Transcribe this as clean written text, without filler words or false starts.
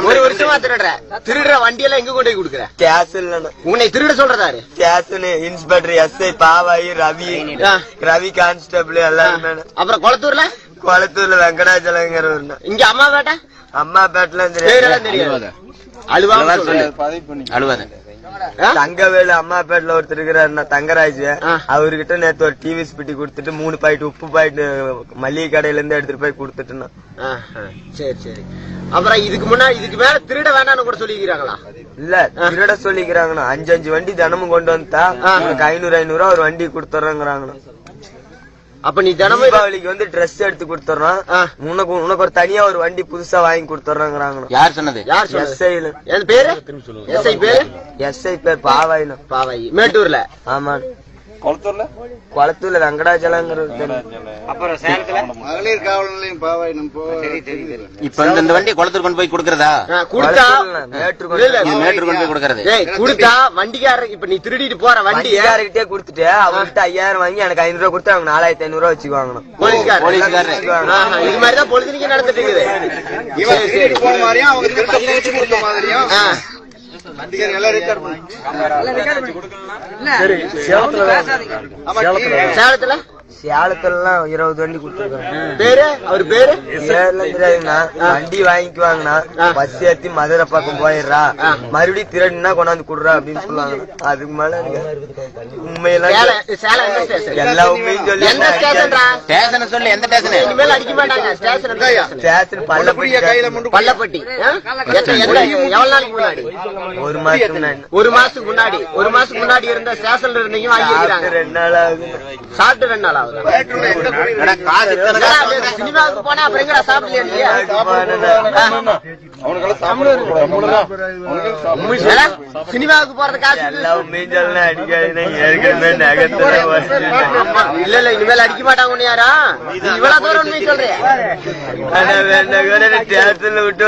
ஒரு வருஷமா திருடுற வண்டியெல்லாம் எங்க கொண்டு போய் கொடுக்குற? கேஸ் இல்ல. உன்னை திருட சொல்றதாரு? கேஸ்னு inspector SI Pavayi Ravi constable எல்லாருமே. அப்புறம் குளத்தூர்ல வெங்கடாச்சலங்கிற. இங்க அம்மாபேட்டல தெரியாது. அழுவாத தங்கவேலு அம்மாபேட்டில ஒருத்தர் இருக்கிறாரு தங்கராஜ். அவர்கிட்ட நேத்து ஒரு டிவிஎஸ் பெட்டி கொடுத்துட்டு 3 பாக்கெட் உப்பு பாக்கெட் மளிகை கடையில இருந்து எடுத்துட்டு போய் கொடுத்துட்டுனா. சரி சரி. அப்புறம் இதுக்கு மேல திருட வேண்டாம்னு கூட சொல்லிக்கிறாங்களா? இல்ல, திருட சொல்லிக்கிறாங்கண்ணா. 5 வண்டி தினமும் கொண்டு வந்தா 500 ஒரு வண்டி கொடுத்துறாங்கண்ணா. அப்ப நீ தினமும் தீபாவளிக்கு வந்து ட்ரெஸ் எடுத்து கொடுத்துறோம். உனக்கு ஒரு தனியா ஒரு வண்டி புதுசா வாங்கி கொடுத்துறாங்க. யார் சொன்னது? எஸ்ஐல. என் பேரு எஸ்ஐ பேரு? எஸ்ஐ பேர் பாவாயினா. பாவாயி மேட்டூர்ல. ஆமா. குளத்தூர்ல வெங்கடாச்சலங்கிற. அப்புறம் சேலத்துல மகளிர் காவல் நிலையம் பாவாயினம். இப்ப இந்த வண்டி குளத்தூர் கொண்டு போய் கொடுக்கறதா? மேட்டூர் கொண்டு போய் கொடுக்கறது. கொடுத்தா வண்டிக்காரர் இப்ப நீ திருடிட்டு போற வண்டிக்காரர்கிட்டே கொடுத்துட்டு அவர்கிட்ட 5000 வாங்கி எனக்கு 500 கொடுத்து அவங்க 4500 வச்சு வாங்கணும். போலீஸ்காரர் இது மாதிரிதான் பொழுதுனிக்கு நடந்துட்டு இருக்குது. இவன் போன மாதிரியும் அவங்க திருட்ட வச்சு கொடுத்த மாதிரியும் சேலத்துலாம் 20 வண்டி கொடுத்துருக்காங்க. பேரு அவர் பேரு தெரியாதுண்ணா. வண்டி வாங்கிக்குவாங்கண்ணா. பஸ் ஏத்தி மதுரை பக்கம் போயிடுறா, மறுபடியும் திருடினா கொண்டாந்து குடுறா அப்படின்னு சொல்லுவாங்க. அதுக்கு மேல உண்மையெல்லாம் எல்லா உண்மையும் சொல்லி சொல்லு. எந்த ஸ்டேஷன்? இனிமேல் அடிக்க மாட்டாங்க. ஸ்டேஷன் பள்ளப்பட்டி. எவ்வளவு நாளைக்கு முன்னாடி? 1 மாசத்துக்கு முன்னாடி. 1 மாசத்துக்கு முன்னாடி இருந்த ஸ்டேஷன்ல இருந்தீங்க வாங்கிக்கிறாங்க. 2 நாள் ஆகுது. சாப்பிட்டு 2 நாள் ஆகுது. சினிமாவுக்கு போனா அப்புறம் எங்கடா சாப்பிடலையா? சினிமாவுக்கு போறது காசு இல்ல இனிமேல் அடிக்க மாட்டாங்க. யாரா இவ்வளவு தூரம் உண்மை சொல்றேன்? விட்டு